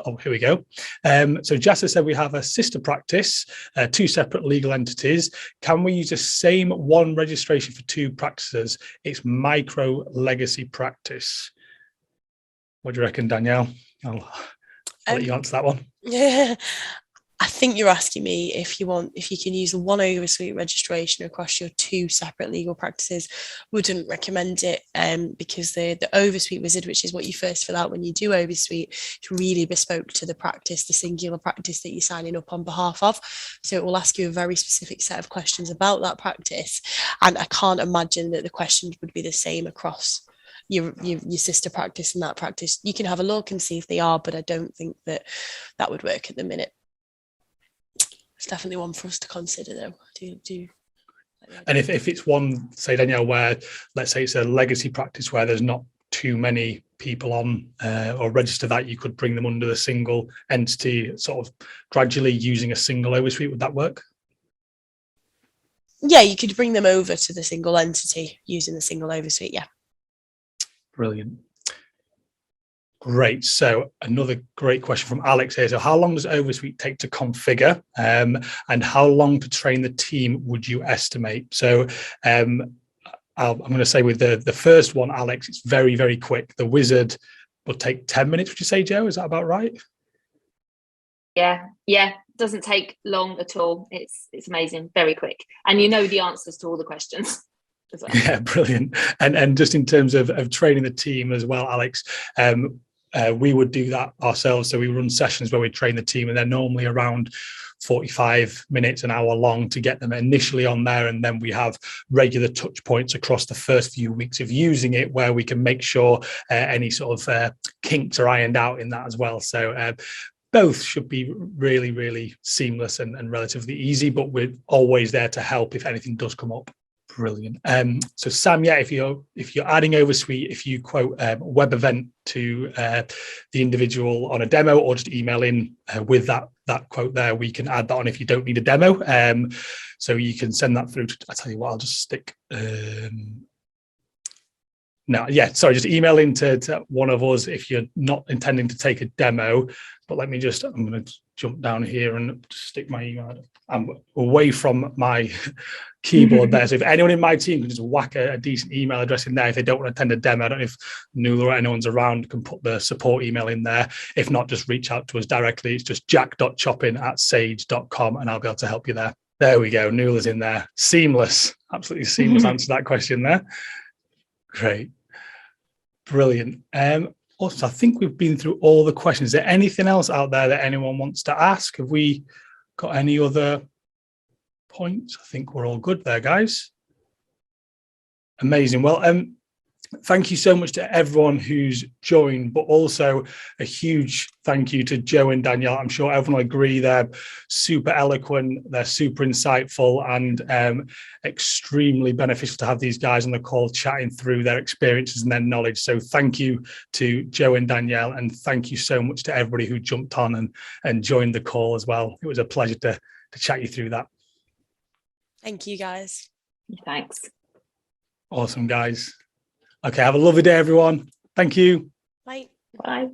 A: Oh, here we go. So Jessa said we have a sister practice, 2 separate legal entities. Can we use the same one registration for 2 practices? It's micro legacy practice. What do you reckon, Danielle? I'll let you answer that one.
C: Yeah. I think you're asking me if you can use the one OverSuite registration across your 2 separate legal practices. Wouldn't recommend it because the OverSuite wizard, which is what you first fill out when you do OverSuite, is really bespoke to the practice, the singular practice that you're signing up on behalf of. So it will ask you a very specific set of questions about that practice, and I can't imagine that the questions would be the same across your sister practice and that practice. You can have a look and see if they are, but I don't think that would work at the minute. It's definitely one for us to consider, though.
A: And if it's one, say, Danielle, where let's say it's a legacy practice where there's not too many people on or register that, you could bring them under the single entity, sort of gradually using a single OverSuite. Would that work?
C: Yeah, you could bring them over to the single entity using the single OverSuite. Yeah.
A: Brilliant. Great. So another great question from Alex here. So how long does OverSuite take to configure, and how long to train the team would you estimate? So I'm going to say with the first one, Alex, it's very, very quick. The wizard will take 10 minutes, would you say, Joe? Is that about right?
B: Yeah. Doesn't take long at all. It's amazing, very quick. And you know the answers to all the questions as well.
A: Yeah, brilliant. And just in terms of training the team as well, Alex, we would do that ourselves. So we run sessions where we train the team, and they're normally around 45 minutes, an hour long to get them initially on there. And then we have regular touch points across the first few weeks of using it where we can make sure any sort of kinks are ironed out in that as well. So both should be really, really seamless and relatively easy, but we're always there to help if anything does come up. Brilliant. So Sam, yeah, if you're adding OverSuite, if you quote web event to the individual on a demo, or just email in with that quote there, we can add that on if you don't need a demo. So you can send that through. I tell you what, I'll just stick. Just email into one of us if you're not intending to take a demo. But I'm going to jump down here and stick my email. I'm away from my keyboard there. So if anyone in my team can just whack a decent email address in there, if they don't want to attend a demo, I don't know if Nuala or anyone's around, can put the support email in there. If not, just reach out to us directly. It's just jack.choppin@sage.com and I'll be able to help you there. There we go. Nuala's in there. Seamless. Absolutely seamless answer to that question there. Great. Brilliant. Also, I think we've been through all the questions. Is there anything else out there that anyone wants to ask? Have we got any other points? I think we're all good there, guys. Amazing. Well, thank you so much to everyone who's joined, but also a huge thank you to Joe and Danielle. I'm sure everyone will agree they're super eloquent, they're super insightful, and extremely beneficial to have these guys on the call chatting through their experiences and their knowledge. So thank you to Joe and Danielle, and thank you so much to everybody who jumped on and joined the call as well. It was a pleasure to chat you through that.
C: Thank you, guys.
B: Thanks.
A: Awesome, guys. Okay, have a lovely day, everyone. Thank you.
C: Bye.
B: Bye.